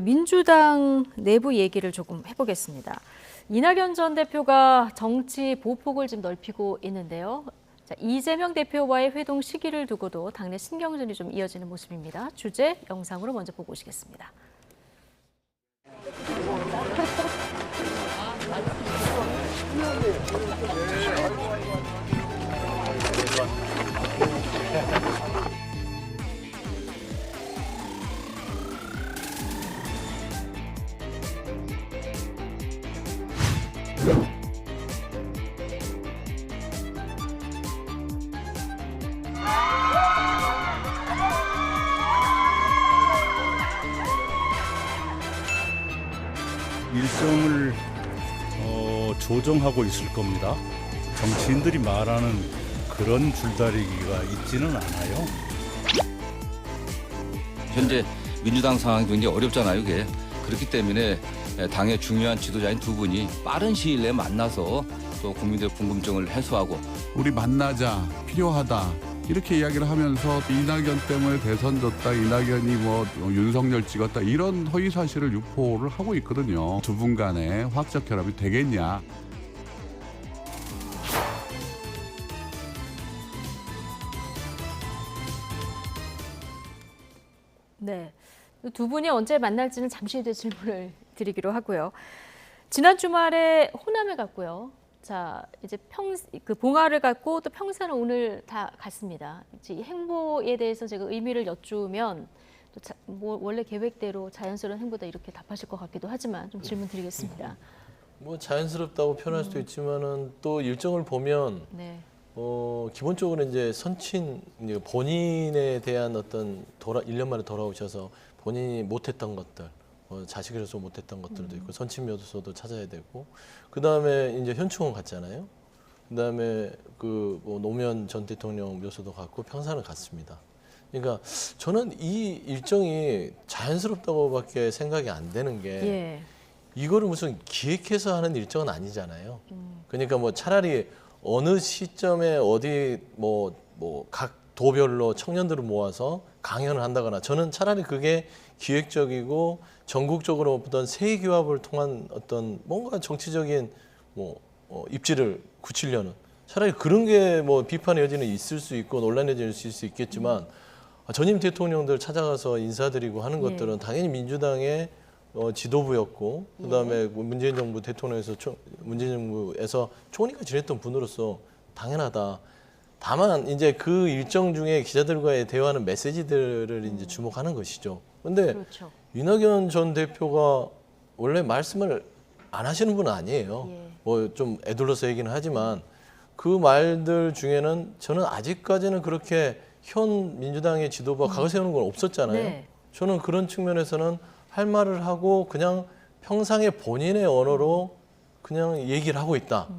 민주당 내부 얘기를 조금 해보겠습니다. 이낙연 전 대표가 정치 보폭을 좀 넓히고 있는데요. 자, 이재명 대표와의 회동 시기를 두고도 당내 신경전이 좀 이어지는 모습입니다. 주제 영상으로 먼저 보고 오시겠습니다. 일정을 조정하고 있을 겁니다. 정치인들이 말하는 그런 줄다리기가 있지는 않아요. 현재 민주당 상황이 굉장히 어렵잖아요, 이게. 그렇기 때문에 당의 중요한 지도자인 두 분이 빠른 시일 내에 만나서 또 국민들의 궁금증을 해소하고 우리 만나자, 필요하다 이렇게 이야기를 하면서 이낙연 때문에 대선 졌다, 이낙연이 뭐 윤석열 찍었다 이런 허위 사실을 유포를 하고 있거든요. 두 분 간에 화학적 결합이 되겠냐. 네, 두 분이 언제 만날지는 잠시 뒤에 질문을 드리기로 하고요. 지난 주말에 호남에 갔고요. 자, 이제 봉화를 갔고 또 평산을 오늘 다 갔습니다. 이 행보에 대해서 제가 의미를 여쭈면 또 원래 계획대로 자연스러운 행보다 이렇게 답하실 것 같기도 하지만 좀 질문 드리겠습니다. 뭐 자연스럽다고 표현할 수도 있지만은 또 일정을 보면 네. 기본적으로 이제 선친 본인에 대한 어떤 1년 만에 돌아오셔서 본인이 못했던 것들, 자식으로서 못했던 것들도 있고 선친 묘소도 찾아야 되고 그 다음에 이제 현충원 갔잖아요. 그 다음에 뭐 노무현 전 대통령 묘소도 갔고 평산을 갔습니다. 그러니까 저는 이 일정이 자연스럽다고밖에 생각이 안 되는 게 예. 이거를 무슨 기획해서 하는 일정은 아니잖아요. 그러니까 뭐 차라리 어느 시점에 어디 각 도별로 청년들을 모아서 강연을 한다거나 저는 차라리 그게 기획적이고 전국적으로 어떤 세계규합을 통한 어떤 뭔가 정치적인 입지를 굳히려는 차라리 그런 게 뭐 비판의 여지는 있을 수 있고 논란의 여지는 있을 수 있겠지만 전임 대통령들 찾아가서 인사드리고 하는 것들은 당연히 민주당의 지도부였고 그다음에 문재인 정부 대통령에서 문재인 정부에서 총리가 지냈던 분으로서 당연하다. 다만 이제 그 일정 중에 기자들과의 대화하는 메시지들을 이제 주목하는 것이죠. 근데 그렇죠. 이낙연 전 대표가 원래 말씀을 안 하시는 분은 아니에요. 예. 뭐 좀 애둘러서 얘기는 하지만 그 말들 중에는 저는 아직까지는 그렇게 현 민주당의 지도부가 각을 세우는 건 없었잖아요. 네. 저는 그런 측면에서는 할 말을 하고 그냥 평상의 본인의 언어로 그냥 얘기를 하고 있다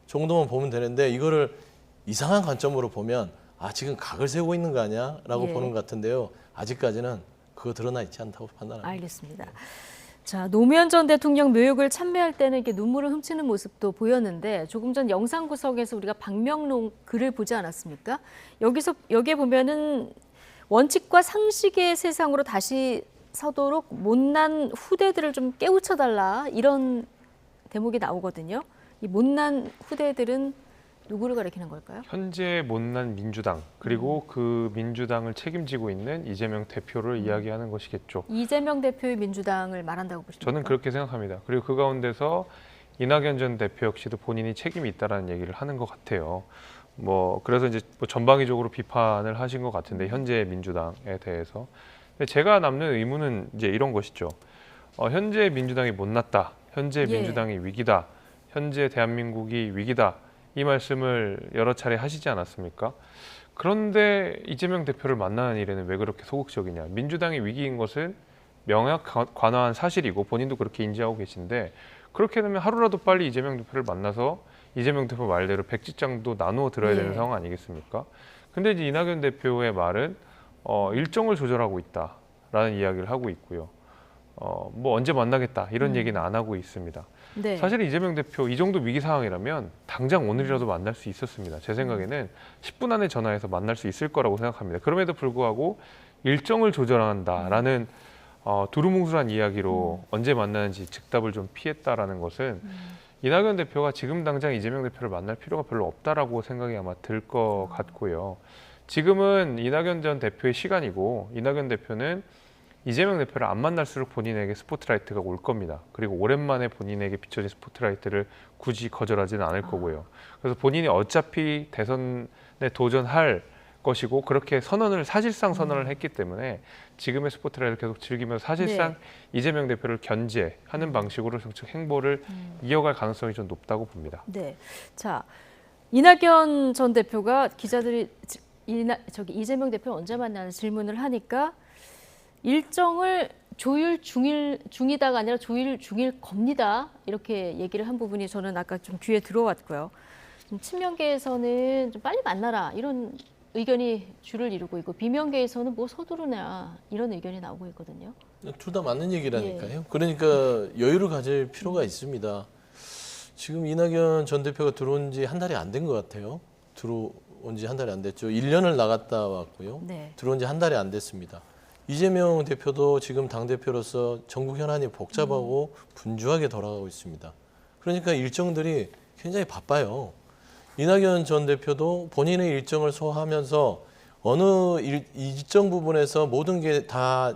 정도만 보면 되는데 이거를 이상한 관점으로 보면 지금 각을 세우고 있는 거 아니야라고 예. 보는 것 같은데요. 아직까지는 그거 드러나 있지 않다고 판단합니다. 알겠습니다. 자, 노무현 전 대통령 묘역을 참배할 때는 이렇게 눈물을 훔치는 모습도 보였는데 조금 전 영상 구석에서 우리가 박명록 글을 보지 않았습니까? 여기에 보면은 원칙과 상식의 세상으로 다시 서도록 못난 후대들을 좀 깨우쳐달라 이런 대목이 나오거든요. 이 못난 후대들은 누구를 가리키는 걸까요? 현재 못난 민주당 그리고 그 민주당을 책임지고 있는 이재명 대표를 이야기하는 것이겠죠. 이재명 대표의 민주당을 말한다고 보십니까? 저는 그렇게 생각합니다. 그리고 그 가운데서 이낙연 전 대표 역시도 본인이 책임이 있다라는 얘기를 하는 것 같아요. 그래서 이제 전방위적으로 비판을 하신 것 같은데 현재 민주당에 대해서. 근데 제가 남는 의문은 이제 이런 것이죠. 현재 민주당이 못났다. 현재 예. 민주당이 위기다. 현재 대한민국이 위기다. 이 말씀을 여러 차례 하시지 않았습니까? 그런데 이재명 대표를 만나는 일에는 왜 그렇게 소극적이냐. 민주당이 위기인 것은 명확관화한 사실이고 본인도 그렇게 인지하고 계신데 그렇게 되면 하루라도 빨리 이재명 대표를 만나서 이재명 대표 말대로 백지장도 나누어 들어야 되는 상황 아니겠습니까? 근데 이제 이낙연 대표의 말은 일정을 조절하고 있다라는 이야기를 하고 있고요. 언제 만나겠다 이런 얘기는 안 하고 있습니다. 네. 사실 이재명 대표 이 정도 위기 상황이라면 당장 오늘이라도 만날 수 있었습니다. 제 생각에는 10분 안에 전화해서 만날 수 있을 거라고 생각합니다. 그럼에도 불구하고 일정을 조절한다라는 두루뭉술한 이야기로 언제 만나는지 즉답을 좀 피했다라는 것은 이낙연 대표가 지금 당장 이재명 대표를 만날 필요가 별로 없다라고 생각이 아마 들 것 같고요. 지금은 이낙연 전 대표의 시간이고 이낙연 대표는 이재명 대표를 안 만날수록 본인에게 스포트라이트가 올 겁니다. 그리고 오랜만에 본인에게 비춰진 스포트라이트를 굳이 거절하지는 않을 거고요. 그래서 본인이 어차피 대선에 도전할 것이고 그렇게 사실상 선언을 했기 때문에 지금의 스포트라이트를 계속 즐기면서 사실상 이재명 대표를 견제하는 방식으로 정책 행보를 이어갈 가능성이 좀 높다고 봅니다. 네. 자, 이낙연 전 대표가 기자들이 이재명 대표 언제 만나는 질문을 하니까 일정을 조율 중이다가 아니라 조율 중일 겁니다. 이렇게 얘기를 한 부분이 저는 아까 좀 귀에 들어왔고요. 좀 친명계에서는 좀 빨리 만나라 이런 의견이 주를 이루고 있고 비명계에서는 뭐 서두르냐 이런 의견이 나오고 있거든요. 둘 다 맞는 얘기라니까요. 예. 그러니까 여유를 가질 필요가 있습니다. 지금 이낙연 전 대표가 들어온 지 한 달이 안 된 것 같아요. 들어온 지 한 달이 안 됐죠. 1년을 나갔다 왔고요. 네. 들어온 지 한 달이 안 됐습니다. 이재명 대표도 지금 당대표로서 전국 현안이 복잡하고 분주하게 돌아가고 있습니다. 그러니까 일정들이 굉장히 바빠요. 이낙연 전 대표도 본인의 일정을 소화하면서 어느 일정 부분에서 모든 게 다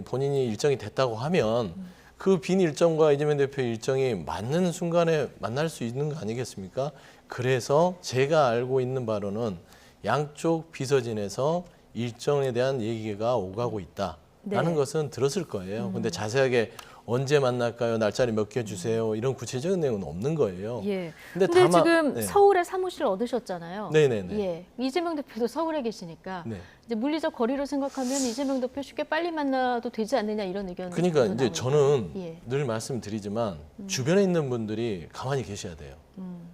본인이 일정이 됐다고 하면 그 빈 일정과 이재명 대표의 일정이 맞는 순간에 만날 수 있는 거 아니겠습니까? 그래서 제가 알고 있는 바로는 양쪽 비서진에서 일정에 대한 얘기가 오가고 있다라는 것은 들었을 거예요. 근데 자세하게 언제 만날까요? 날짜를 몇 개 주세요. 이런 구체적인 내용은 없는 거예요. 예. 근데 근데 다만- 지금 네. 서울에 사무실 얻으셨잖아요. 네네네. 예. 이재명 대표도 서울에 계시니까 네. 이제 물리적 거리로 생각하면 이재명 대표 쉽게 빨리 만나도 되지 않느냐 이런 의견. 그러니까 이제 저는 예. 늘 말씀드리지만 주변에 있는 분들이 가만히 계셔야 돼요.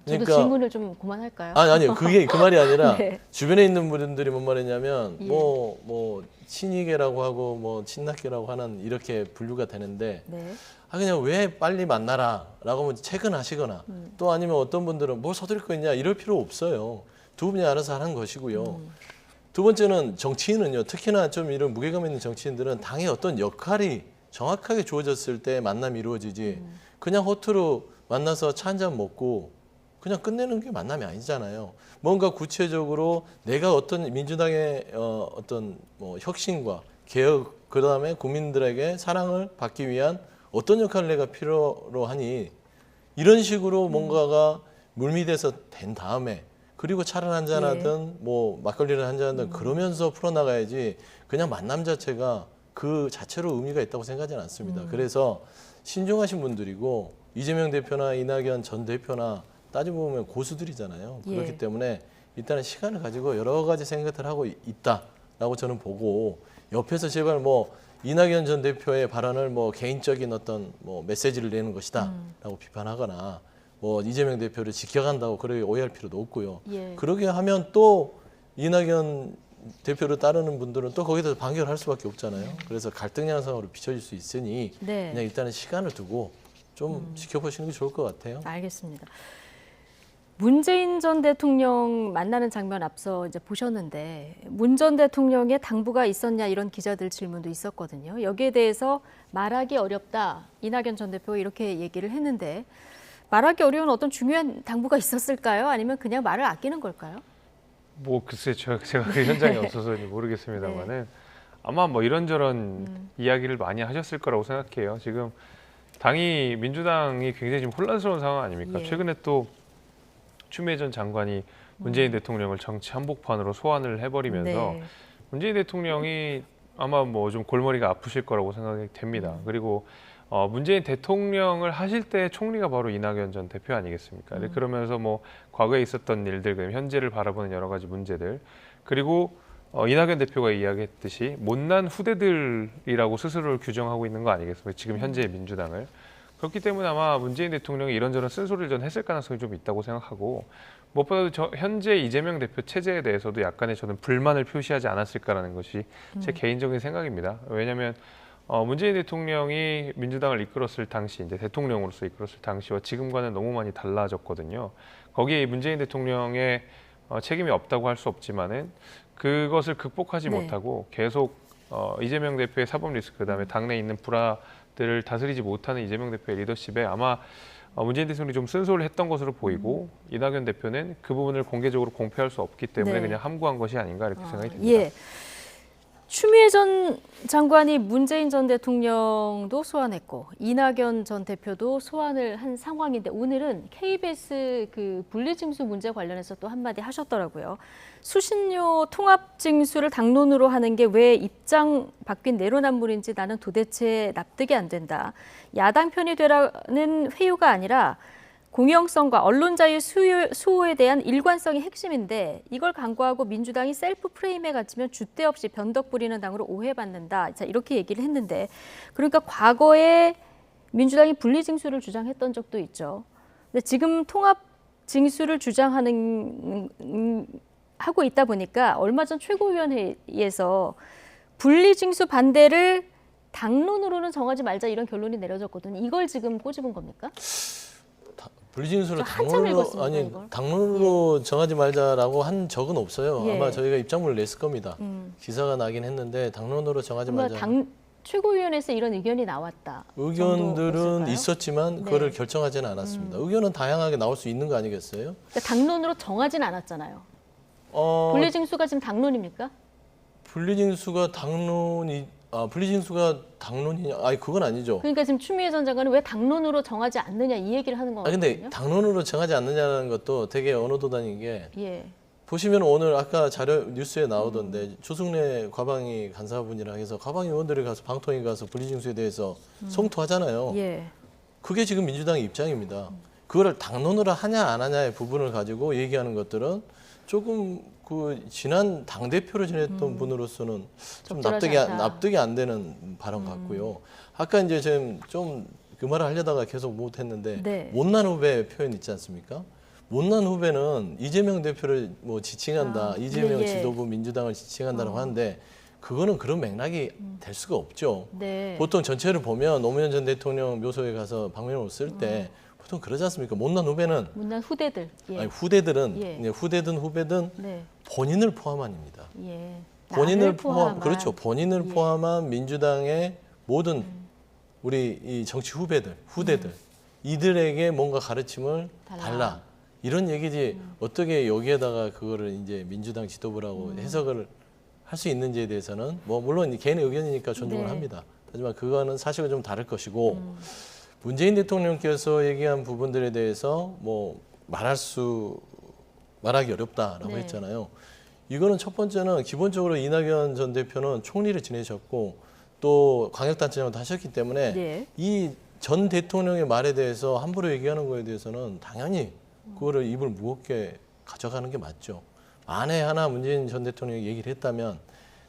저도 그러니까- 질문을 좀 그만할까요? 아니요. 그게 그 말이 아니라 네. 주변에 있는 분들이 뭔 말이냐면 예. 뭐 친이계라고 하고 뭐 친낙계라고 하는 이렇게 분류가 되는데 네. 그냥 왜 빨리 만나라라고 하면 퇴근하시거나 또 아니면 어떤 분들은 뭘 서두를 거 있냐 이럴 필요 없어요. 두 분이 알아서 하는 것이고요. 두 번째는 정치인은요. 특히나 좀 이런 무게감 있는 정치인들은 당의 어떤 역할이 정확하게 주어졌을 때 만남이 이루어지지 그냥 허투루 만나서 차 한 잔 먹고 그냥 끝내는 게 만남이 아니잖아요. 뭔가 구체적으로 내가 어떤 민주당의 어떤 뭐 혁신과 개혁 그다음에 국민들에게 사랑을 받기 위한 어떤 역할을 내가 필요로 하니 이런 식으로 뭔가가 물밑에서 된 다음에 그리고 차를 한잔 하든 뭐 막걸리를 한잔 하든 그러면서 풀어나가야지 그냥 만남 자체가 그 자체로 의미가 있다고 생각하지는 않습니다. 그래서 신중하신 분들이고 이재명 대표나 이낙연 전 대표나 따지고 보면 고수들이잖아요. 예. 그렇기 때문에 일단은 시간을 가지고 여러 가지 생각을 하고 있다라고 저는 보고 옆에서 제발 뭐 이낙연 전 대표의 발언을 뭐 개인적인 어떤 뭐 메시지를 내는 것이다라고 비판하거나 뭐 이재명 대표를 지켜간다고 그렇게 오해할 필요도 없고요. 예. 그러게 하면 또 이낙연 대표를 따르는 분들은 또 거기서 반격을 할 수밖에 없잖아요. 그래서 갈등 양상으로 비춰질 수 있으니 네. 그냥 일단은 시간을 두고 좀 지켜보시는 게 좋을 것 같아요. 알겠습니다. 문재인 전 대통령 만나는 장면 앞서 이제 보셨는데 문 전 대통령의 당부가 있었냐 이런 기자들 질문도 있었거든요. 여기에 대해서 말하기 어렵다. 이낙연 전 대표가 이렇게 얘기를 했는데 말하기 어려운 어떤 중요한 당부가 있었을까요? 아니면 그냥 말을 아끼는 걸까요? 뭐 글쎄 제가 그 현장에 없어서 모르겠습니다만은 아마 뭐 이런저런 이야기를 많이 하셨을 거라고 생각해요. 지금 당이 민주당이 굉장히 지금 혼란스러운 상황 아닙니까? 예. 최근에 또 추미애 전 장관이 문재인 대통령을 정치 한복판으로 소환을 해버리면서 네. 문재인 대통령이 아마 뭐 좀 골머리가 아프실 거라고 생각이 됩니다. 그리고 문재인 대통령을 하실 때 총리가 바로 이낙연 전 대표 아니겠습니까? 근데 그러면서 뭐 과거에 있었던 일들, 그다음에 현재를 바라보는 여러 가지 문제들, 그리고 이낙연 대표가 이야기했듯이 못난 후대들이라고 스스로를 규정하고 있는 거 아니겠습니까? 지금 현재의 민주당을. 그렇기 때문에 아마 문재인 대통령이 이런저런 쓴소리를 전 했을 가능성이 좀 있다고 생각하고 무엇보다도 현재 이재명 대표 체제에 대해서도 약간의 저는 불만을 표시하지 않았을까라는 것이 제 개인적인 생각입니다. 왜냐하면 문재인 대통령이 민주당을 이끌었을 당시, 이제 대통령으로서 이끌었을 당시와 지금과는 너무 많이 달라졌거든요. 거기에 문재인 대통령의 책임이 없다고 할 수 없지만은 그것을 극복하지 네. 못하고 계속 이재명 대표의 사법 리스크, 그다음에 당내에 있는 불화들을 다스리지 못하는 이재명 대표의 리더십에 아마 문재인 대통령이 좀 쓴소리를 했던 것으로 보이고 이낙연 대표는 그 부분을 공개적으로 공표할 수 없기 때문에 네. 그냥 함구한 것이 아닌가 이렇게 생각이 듭니다. 예. 추미애 전 장관이 문재인 전 대통령도 소환했고 이낙연 전 대표도 소환을 한 상황인데 오늘은 KBS 그 분리징수 문제 관련해서 또 한마디 하셨더라고요. 수신료 통합 징수를 당론으로 하는 게 왜 입장 바뀐 내로남불인지 나는 도대체 납득이 안 된다. 야당 편이 되라는 회유가 아니라 공영성과 언론 자유 수호에 대한 일관성이 핵심인데 이걸 강구하고 민주당이 셀프 프레임에 갇히면 줏대 없이 변덕 부리는 당으로 오해받는다. 자, 이렇게 얘기를 했는데 그러니까 과거에 민주당이 분리징수를 주장했던 적도 있죠. 근데 지금 통합 징수를 주장하는 하고 있다 보니까 얼마 전 최고위원회에서 분리징수 반대를 당론으로는 정하지 말자 이런 결론이 내려졌거든요. 이걸 지금 꼬집은 겁니까? 분리징수를 저 한참 읽었습니다, 아니 이걸. 당론으로 정하지 말자라고 한 적은 없어요. 예. 아마 저희가 입장문을 냈을 겁니다. 기사가 나긴 했는데 당론으로 정하지 그러니까 말자. 당 최고위원회에서 이런 의견이 나왔다. 의견들은 정도였을까요? 있었지만 네. 그거를 결정하지는 않았습니다. 의견은 다양하게 나올 수 있는 거 아니겠어요? 그러니까 당론으로 정하진 않았잖아요. 분리징수가 지금 당론입니까? 분리징수가 당론이냐? 아니 그건 아니죠. 그러니까 지금 추미애 전 장관은 왜 당론으로 정하지 않느냐 이 얘기를 하는 거거든요. 근데 당론으로 정하지 않느냐는 것도 되게 어느 도단인 게 예. 보시면 오늘 아까 자료 뉴스에 나오던데 조승래 과방위 간사분이랑 해서 과방위 의원들이 가서 방통위 가서 분리징수에 대해서 성토하잖아요. 예. 그게 지금 민주당의 입장입니다. 그거를 당론으로 하냐 안 하냐의 부분을 가지고 얘기하는 것들은 조금 그 지난 당 대표를 지냈던 분으로서는 좀 적절하지 않다. 납득이 안 되는 발언 같고요. 아까 이제 지금 좀 그 말을 하려다가 계속 못했는데 네. 못난 후배 표현 있지 않습니까? 못난 후배는 이재명 대표를 뭐 지칭한다, 이재명 예. 지도부 민주당을 지칭한다라고 하는데 그거는 그런 맥락이 될 수가 없죠. 네. 보통 전체를 보면 노무현 전 대통령 묘소에 가서 방명록을 쓸 때 보통 그러지 않습니까? 못난 후배는 못난 후대들. 예. 아니, 후대들은 예. 이제 후대든 후배든 네. 본인을 포함한입니다. 예. 본인을 나를 포함한. 그렇죠. 본인을 예. 포함한 민주당의 모든 우리 이 정치 후배들, 후대들 이들에게 뭔가 가르침을 달라. 이런 얘기지 어떻게 여기에다가 그거를 이제 민주당 지도부라고 해석을 할 수 있는지에 대해서는 뭐 물론 개인의 의견이니까 존중을 네. 합니다. 하지만 그거는 사실과 좀 다를 것이고 문재인 대통령께서 얘기한 부분들에 대해서 뭐 말하기 어렵다라고 네. 했잖아요. 이거는 첫 번째는 기본적으로 이낙연 전 대표는 총리를 지내셨고 또 광역단체장도 하셨기 때문에 네. 이 전 대통령의 말에 대해서 함부로 얘기하는 거에 대해서는 당연히 그거를 입을 무겁게 가져가는 게 맞죠. 만에 하나 문재인 전 대통령이 얘기를 했다면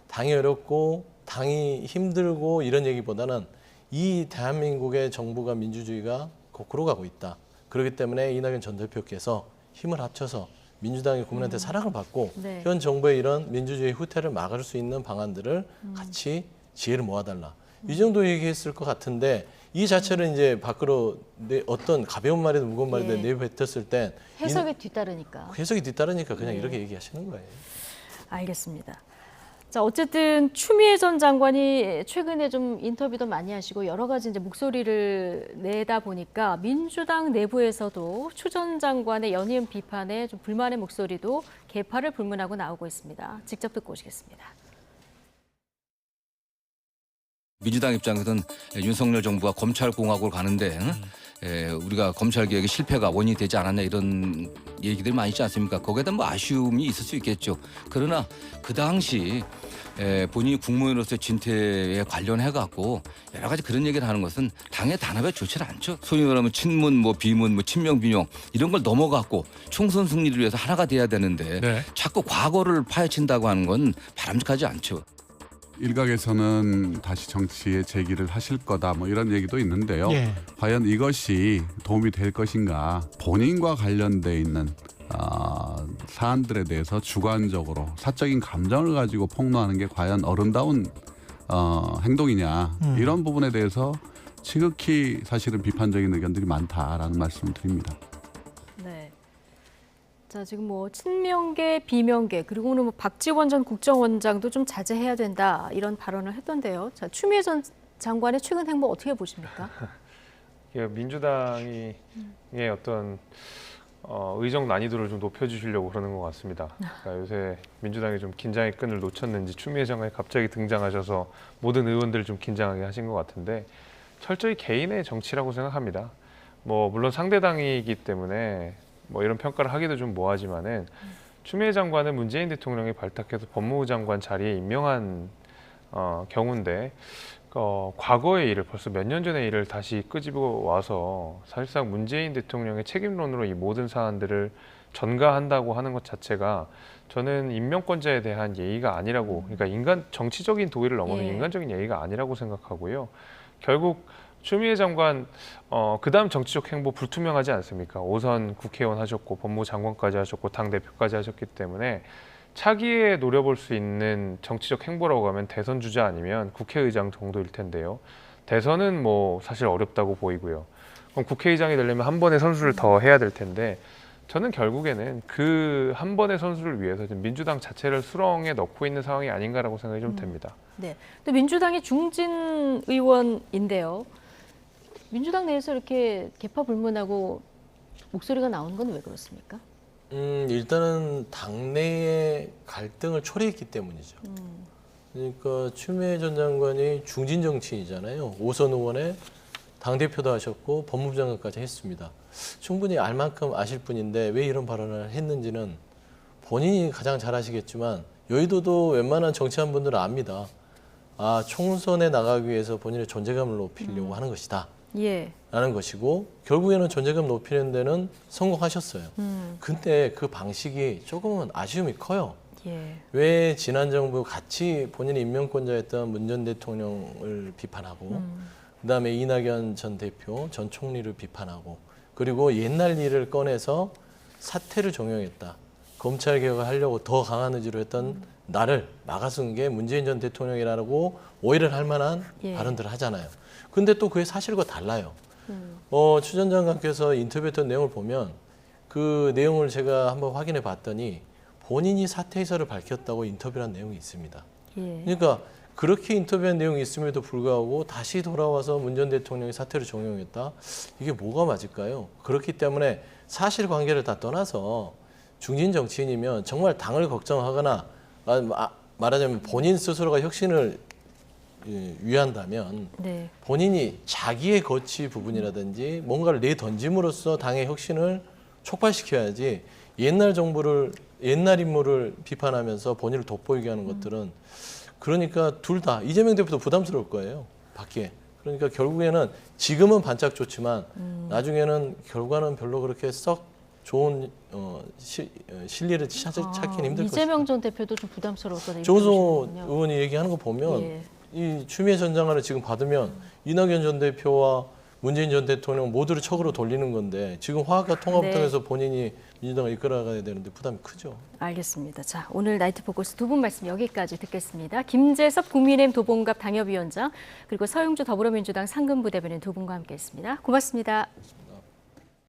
당이 어렵고 당이 힘들고 이런 얘기보다는 이 대한민국의 정부가 민주주의가 거꾸로 가고 있다. 그렇기 때문에 이낙연 전 대표께서 힘을 합쳐서 민주당의 국민한테 사랑을 받고 네. 현 정부의 이런 민주주의 후퇴를 막을 수 있는 방안들을 같이 지혜를 모아달라. 이 정도 얘기했을 것 같은데 이 자체를 이제 밖으로 어떤 가벼운 말이든 무거운 말이든 예. 내뱉었을 땐 해석에 뒤따르니까. 해석이 뒤따르니까 그냥 네. 이렇게 얘기하시는 거예요. 알겠습니다. 자, 어쨌든 추미애 전 장관이 최근에 좀 인터뷰도 많이 하시고 여러 가지 이제 목소리를 내다 보니까 민주당 내부에서도 추 전 장관의 연이은 비판에 좀 불만의 목소리도 개파를 불문하고 나오고 있습니다. 직접 듣고 오시겠습니다. 민주당 입장에서는 윤석열 정부가 검찰공화국을 가는데 우리가 검찰개혁의 실패가 원인이 되지 않았냐 이런 얘기들이 많이 있지 않습니까? 거기에 대한 뭐 아쉬움이 있을 수 있겠죠. 그러나 그 당시 본인이 국무위원으로서 진퇴에 관련해갖고 여러 가지 그런 얘기를 하는 것은 당의 단합에 좋지 않죠. 소위 말하면 친문, 뭐 비문, 뭐 친명, 비명 이런 걸 넘어갔고 총선 승리를 위해서 하나가 돼야 되는데 네. 자꾸 과거를 파헤친다고 하는 건 바람직하지 않죠. 일각에서는 다시 정치에 재기를 하실 거다 뭐 이런 얘기도 있는데요. 예. 과연 이것이 도움이 될 것인가? 본인과 관련돼 있는 사안들에 대해서 주관적으로 사적인 감정을 가지고 폭로하는 게 과연 어른다운 행동이냐 이런 부분에 대해서 지극히 사실은 비판적인 의견들이 많다라는 말씀을 드립니다. 네. 자, 지금 뭐 친명계, 비명계, 그리고는 뭐 박지원 전 국정원장도 좀 자제해야 된다 이런 발언을 했던데요. 자, 추미애 전 장관의 최근 행보 어떻게 보십니까? 민주당의 어떤 의정 난이도를 좀 높여주시려고 그러는 것 같습니다. 그러니까 요새 민주당이 좀 긴장의 끈을 놓쳤는지 추미애 장관이 갑자기 등장하셔서 모든 의원들을 좀 긴장하게 하신 것 같은데 철저히 개인의 정치라고 생각합니다. 뭐 물론 상대당이기 때문에 뭐 이런 평가를 하기도 좀 뭐하지만은 추미애 장관은 문재인 대통령이 발탁해서 법무부 장관 자리에 임명한 경우인데 과거의 일을 벌써 몇 년 전의 일을 다시 끄집어 와서 사실상 문재인 대통령의 책임론으로 이 모든 사안들을 전가한다고 하는 것 자체가 저는 임명권자에 대한 예의가 아니라고, 그러니까 정치적인 도의를 넘어서 예. 인간적인 예의가 아니라고 생각하고요. 결국 추미애 장관 그다음 정치적 행보 불투명하지 않습니까? 5선 국회의원 하셨고 법무부 장관까지 하셨고 당대표까지 하셨기 때문에 차기에 노려볼 수 있는 정치적 행보라고 하면 대선 주자 아니면 국회의장 정도일 텐데요. 대선은 뭐 사실 어렵다고 보이고요. 그럼 국회의장이 되려면 한 번의 선수를 더 해야 될 텐데 저는 결국에는 그 한 번의 선수를 위해서 지금 민주당 자체를 수렁에 넣고 있는 상황이 아닌가라고 생각이 좀 됩니다. 네. 또 민주당의 중진 의원인데요. 민주당 내에서 이렇게 개파불문하고 목소리가 나오는 건 왜 그렇습니까? 일단은 당내의 갈등을 초래했기 때문이죠. 그러니까 추미애 전 장관이 중진 정치인이잖아요. 5선 의원에 당대표도 하셨고 법무부 장관까지 했습니다. 충분히 알 만큼 아실 분인데 왜 이런 발언을 했는지는 본인이 가장 잘 아시겠지만 여의도도 웬만한 정치한 분들은 압니다. 아, 총선에 나가기 위해서 본인의 존재감을 높이려고 하는 것이다. 예. 라는 것이고 결국에는 존재감 높이는 데는 성공하셨어요. 근데 그 방식이 조금은 아쉬움이 커요. 예. 왜 지난 정부 같이 본인이 임명권자였던 문 전 대통령을 비판하고 그다음에 이낙연 전 대표, 전 총리를 비판하고 그리고 옛날 일을 꺼내서 사퇴를 종용했다. 검찰 개혁을 하려고 더 강한 의지로 했던 나를 막아선 게 문재인 전 대통령이라고 오해를 할 만한 예. 발언들을 하잖아요. 근데 또 그게 사실과 달라요. 추 전 장관께서 인터뷰했던 내용을 보면 그 내용을 제가 한번 확인해 봤더니 본인이 사퇴 의사를 밝혔다고 인터뷰한 내용이 있습니다. 예. 그러니까 그렇게 인터뷰한 내용이 있음에도 불구하고 다시 돌아와서 문 전 대통령이 사퇴를 종용했다. 이게 뭐가 맞을까요? 그렇기 때문에 사실관계를 다 떠나서 중진 정치인이면 정말 당을 걱정하거나 말하자면 본인 스스로가 혁신을 위한다면 네. 본인이 자기의 거치 부분이라든지 뭔가를 내던짐으로써 당의 혁신을 촉발시켜야지 옛날 정부를 옛날 인물을 비판하면서 본인을 돋보이게 하는 것들은 그러니까 둘 다 이재명 대표도 부담스러울 거예요. 밖에. 그러니까 결국에는 지금은 반짝 좋지만 나중에는 결과는 별로 그렇게 썩 좋은 실리를 찾기는 힘들 것이다. 이재명 전 대표도 좀 부담스러웠다. 조은소 의원이 얘기하는 거 보면 예. 이 추미애 전 장관을 지금 받으면 이낙연 전 대표와 문재인 전 대통령 모두를 척으로 돌리는 건데 지금 화합과 통합을 네. 통해서 본인이 민주당을 이끌어가야 되는데 부담이 크죠. 알겠습니다. 자, 오늘 나이트 포커스 두 분 말씀 여기까지 듣겠습니다. 김재섭 국민의힘 도봉갑 당협위원장 그리고 서영주 더불어민주당 상근부대변인 두 분과 함께했습니다. 고맙습니다.